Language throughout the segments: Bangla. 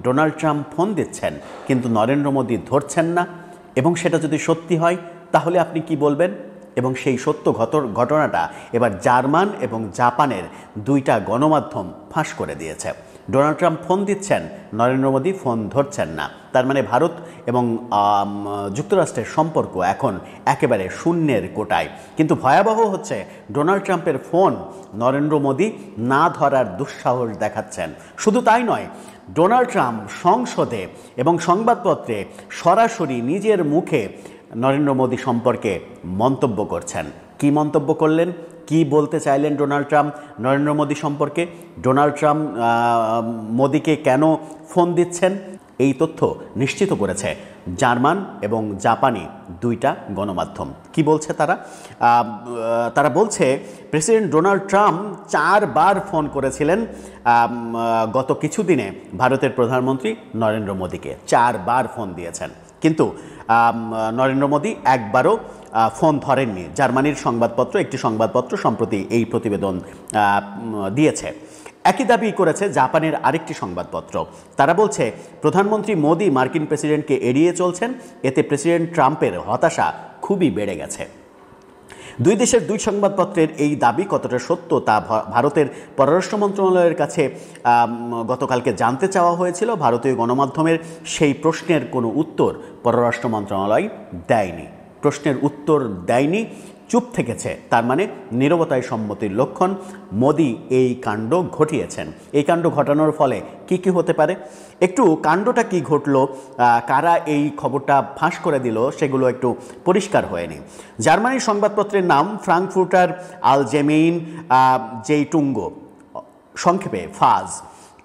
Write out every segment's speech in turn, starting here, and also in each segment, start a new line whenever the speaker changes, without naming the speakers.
ডোনাল্ড ট্রাম্প ফোন দিচ্ছেন কিন্তু নরেন্দ্র মোদী ধরছেন না, এবং সেটা যদি সত্যি হয় তাহলে আপনি কি বলবেন? এবং সেই সত্য ঘটনাটা এবার জার্মান এবং জাপানের দুইটা গণমাধ্যম ফাঁস করে দিয়েছে। ডোনাল্ড ট্রাম্প ফোন দিচ্ছেন, নরেন্দ্র মোদী ফোন ধরছেন না। তার মানে ভারত এবং যুক্তরাষ্ট্রের সম্পর্ক এখন একেবারে শূন্যের কোটায়। কিন্তু ভয়াবহ হচ্ছে ডোনাল্ড ট্রাম্পের ফোন নরেন্দ্র মোদী না ধরার দুঃসাহস দেখাচ্ছেন। শুধু তাই নয়, ডোনাল্ড ট্রাম্প সংসদে এবং সংবাদপত্রে সরাসরি নিজের মুখে নরেন্দ্র মোদী সম্পর্কে মন্তব্য করছেন। কি মন্তব্য করলেন, কি বলতে চাইলেন ডোনাল্ড ট্রাম্প নরেন্দ্র মোদী সম্পর্কে? ডোনাল্ড ট্রাম্প মোদীকে কেন ফোন দিচ্ছেন? এই তথ্য নিশ্চিত করেছে জার্মান এবং জাপানি দুইটা গণমাধ্যম। কি বলছে তারা? তারা বলছে প্রেসিডেন্ট ডোনাল্ড ট্রাম্প 4 বার ফোন করেছিলেন গত কিছুদিনে ভারতের প্রধানমন্ত্রী নরেন্দ্র মোদীকে। 4 বার ফোন দিয়েছেন, কিন্তু নরেন্দ্র মোদী একবারও ফোন ধরেননি। জার্মানির একটি সংবাদপত্র সম্প্রতি এই প্রতিবেদন দিয়েছে। একই দাবি করেছে জাপানের আরেকটি সংবাদপত্র। তারা বলছে প্রধানমন্ত্রী মোদী মার্কিন প্রেসিডেন্টকে এড়িয়ে চলছেন, এতে প্রেসিডেন্ট ট্রাম্পের হতাশা খুবই বেড়ে গেছে। দুই দেশের দুই সংবাদপত্রের এই দাবি কতটা সত্য তা ভারতের পররাষ্ট্র মন্ত্রণালয়ের কাছে গতকালকে জানতে চাওয়া হয়েছিল। ভারতীয় গণমাধ্যমের সেই প্রশ্নের কোনো উত্তর পররাষ্ট্র মন্ত্রণালয় দেয়নি। প্রশ্নের উত্তর দেয়নি, চুপ থেকেছে। তার মানে নীরবতায় সম্মতির লক্ষণ। মোদী এই কাণ্ড ঘটিয়েছেন। এই কাণ্ড ঘটানোর ফলে কি কি হতে পারে? একটু কাণ্ডটা কি ঘটলো, কারা এই খবরটা ফাঁস করে দিল, সেগুলো একটু পরিষ্কার হয়নি। জার্মানির সংবাদপত্রের নাম ফ্রাঙ্কফুর্টার আলজেমেইন জেইটুঙ্গ, সংক্ষেপে ফাজ।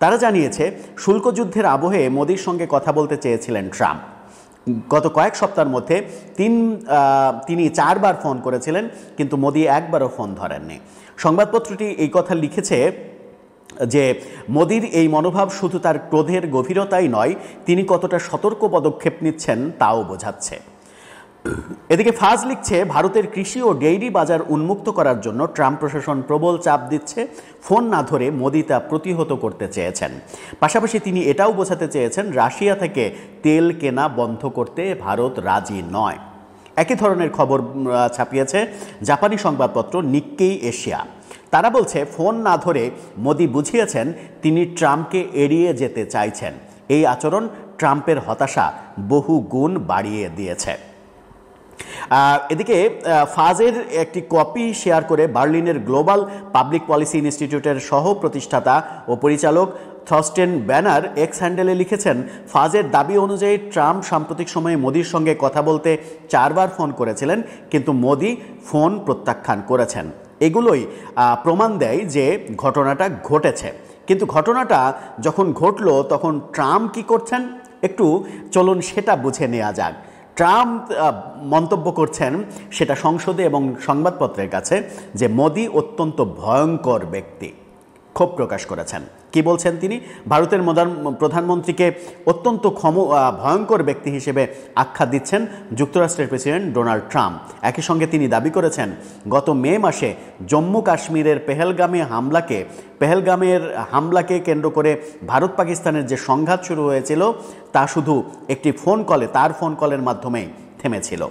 তারা জানিয়েছে শুল্কযুদ্ধের আবহে মোদীর সঙ্গে কথা বলতে চেয়েছিলেন ট্রাম্প। গত কয়েক সপ্তাহের মধ্যে তিনি 4 বার ফোন করেছিলেন, কিন্তু মোদী একবারও ফোন ধরেননি। সংবাদপত্রটি এই কথা লিখেছে যে মোদীর এই মনোভাব শুধু তার ক্রোধের গভীরতাই নয়, তিনি কতটা সতর্ক পদক্ষেপ নিচ্ছেন তাও বোঝাচ্ছে। এদিকে ফাজ লিখছে ভারতের কৃষি ও ডেইরি বাজার উন্মুক্ত করার জন্য ট্রাম্প প্রশাসন প্রবল চাপ দিচ্ছে। ফোন না ধরে মোদী তা প্রতিহত করতে চেয়েছেন। পাশাপাশি তিনি এটাও বোঝাতে চেয়েছেন রাশিয়া থেকে তেল কেনা বন্ধ করতে ভারত রাজি নয়। একই ধরনের খবর ছাপিয়েছে জাপানি সংবাদপত্র নিক্কেই এশিয়া। তারা বলছে ফোন না ধরে মোদী বুঝিয়েছেন তিনি ট্রাম্পকে এড়িয়ে যেতে চাইছেন। এই আচরণ ট্রাম্পের হতাশা বহু গুণ বাড়িয়ে দিয়েছে। এদিকে ফাজের একটি কপি শেয়ার করে বার্লিনের গ্লোবাল পাবলিক পলিসি ইনস্টিটিউটের সহ প্রতিষ্ঠাতা ও পরিচালক থরস্টেন ব্যানার এক্স হ্যান্ডেলে লিখেছেন, ফাজের দাবি অনুযায়ী ট্রাম্প সাম্প্রতিক সময়ে মোদীর সঙ্গে কথা বলতে 4 বার ফোন করেছিলেন, কিন্তু মোদী ফোন প্রত্যাখ্যান করেছেন। এগুলোই প্রমাণ দেয় যে ঘটনাটা ঘটেছে। কিন্তু ঘটনাটা যখন ঘটলো তখন ট্রাম্প কি করছেন একটু চলুন সেটা বুঝে নেওয়া যাক। ট্রাম্প মন্তব্য করছেন সেটা সংসদে এবং সংবাদপত্রের কাছে যে মোদী অত্যন্ত ভয়ঙ্কর ব্যক্তি, ক্ষোভ প্রকাশ করেছেন। কি বলছেন তিনি? ভারতের প্রধানমন্ত্রীকে অত্যন্ত ভয়ঙ্কর ব্যক্তি হিসেবে আখ্যা দিচ্ছেন যুক্তরাষ্ট্রের প্রেসিডেন্ট ডোনাল্ড ট্রাম্প। একই সঙ্গে তিনি দাবি করেছেন গত মে মাসে জম্মু কাশ্মীরের পেহেলগামের হামলাকে কেন্দ্র করে ভারত পাকিস্তানের যে সংঘাত শুরু হয়েছিল তা শুধু একটি তার ফোন কলের মাধ্যমেই থেমেছিল।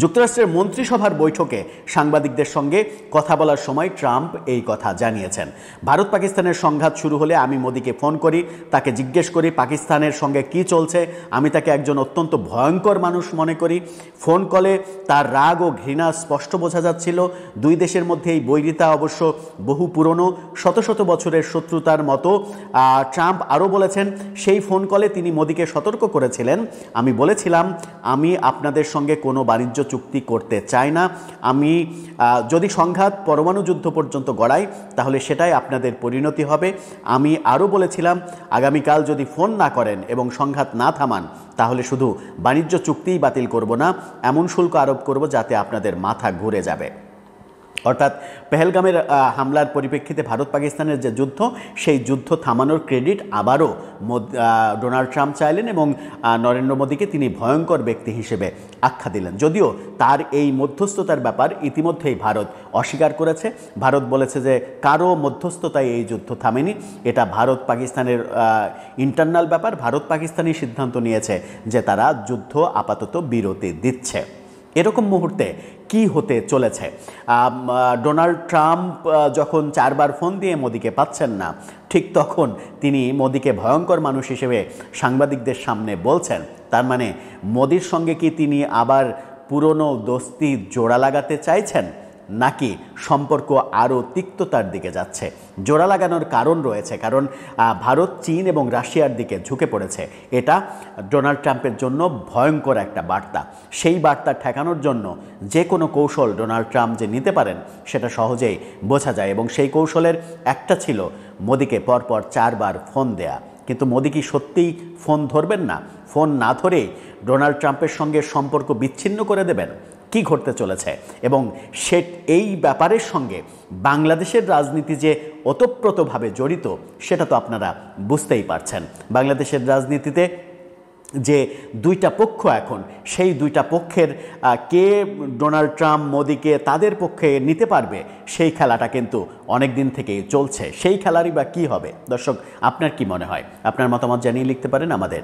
যুক্তরাষ্ট্রের মন্ত্রিসভার বৈঠকে সাংবাদিকদের সঙ্গে কথা বলার সময় ট্রাম্প এই কথা জানিয়েছেন। ভারত পাকিস্তানের সংঘাত শুরু হলে আমি মোদীকে ফোন করি, তাকে জিজ্ঞেস করি পাকিস্তানের সঙ্গে কি চলছে। আমি তাকে একজন অত্যন্ত ভয়ঙ্কর মানুষ মনে করি। ফোন কলে তার রাগ ও ঘৃণা স্পষ্ট বোঝা যাচ্ছিল। দুই দেশের মধ্যে এই বৈরিতা অবশ্য বহু পুরনো, শত শত বছরের শত্রুতার মতো। ট্রাম্প আরও বলেছেন সেই ফোন কলে তিনি মোদীকে সতর্ক করেছিলেন, আমি বলেছিলাম আমি আপনাদের সঙ্গে কোনো বাণিজ্য চুক্তি করতে চাই না। আমি যদি সংঘাত পরমাণু যুদ্ধ পর্যন্ত গড়াই তাহলে সেটাই আপনাদের পরিণতি হবে। আমি আরও বলেছিলাম আগামীকাল যদি ফোন না করেন এবং সংঘাত না থামান তাহলে শুধু বাণিজ্য চুক্তিই বাতিল করব না, এমন শুল্ক আরোপ করব যাতে আপনাদের মাথা ঘুরে যাবে। অর্থাৎ পেহেলগামের হামলার পরিপ্রেক্ষিতে ভারত পাকিস্তানের যে যুদ্ধ, সেই যুদ্ধ থামানোর ক্রেডিট আবারও ডোনাল্ড ট্রাম্প চাইলেন এবং নরেন্দ্র মোদীকে তিনি ভয়ঙ্কর ব্যক্তি হিসেবে আখ্যা দিলেন। যদিও তার এই মধ্যস্থতার ব্যাপার ইতিমধ্যেই ভারত অস্বীকার করেছে। ভারত বলেছে যে কারো মধ্যস্থতায় এই যুদ্ধ থামেনি, এটা ভারত পাকিস্তানের ইন্টারনাল ব্যাপার। ভারত পাকিস্তানই সিদ্ধান্ত নিয়েছে যে তারা যুদ্ধ আপাতত বিরতি দিচ্ছে। এরকম মুহূর্তে কি হতে চলেছে? ডোনাল্ড ট্রাম্প যখন 4 বার ফোন দিয়ে মোদিকে পাচ্ছেন না, ঠিক তখন তিনি মোদিকে ভয়ঙ্কর মানুষ হিসেবে সাংবাদিকদের সামনে বলছেন। তার মানে মোদির সঙ্গে কি তিনি আবার পুরনো দোস্তি জোড়া লাগাতে চাইছেন, নাকি সম্পর্ক আরও তিক্ততার দিকে যাচ্ছে? জোড়া লাগানোর কারণ রয়েছে, কারণ ভারত, চীন এবং রাশিয়ার দিকে ঝুঁকে পড়েছে। এটা ডোনাল্ড ট্রাম্পের জন্য ভয়ঙ্কর একটা বার্তা। সেই বার্তা ঠেকানোর জন্য যে কোনো কৌশল ডোনাল্ড ট্রাম্প যে নিতে পারেন সেটা সহজেই বোঝা যায়, এবং সেই কৌশলের একটা ছিল মোদিকে পরপর 4 বার ফোন দেয়া। কিন্তু মোদি কি সত্যিই ফোন ধরবেন না? ফোন না ধরেই ডোনাল্ড ট্রাম্পের সঙ্গে সম্পর্ক বিচ্ছিন্ন করে দেবেন? কি ঘটতে চলেছে? এবং এই ব্যাপারের সঙ্গে বাংলাদেশের রাজনীতি যে ওতপ্রোতভাবে জড়িত সেটা তো আপনারা বুঝতেই পারছেন। বাংলাদেশের রাজনীতিতে যে দুইটা পক্ষ এখন, সেই দুইটা পক্ষের কে ডোনাল্ড ট্রাম্প মোদিকে তাদের পক্ষে নিতে পারবে, সেই খেলাটা কিন্তু অনেক দিন থেকেই চলছে। সেই খেলারই বা কী হবে? দর্শক, আপনার কি মনে হয়? আপনার মতামত জানিয়ে লিখতে পারেন আমাদের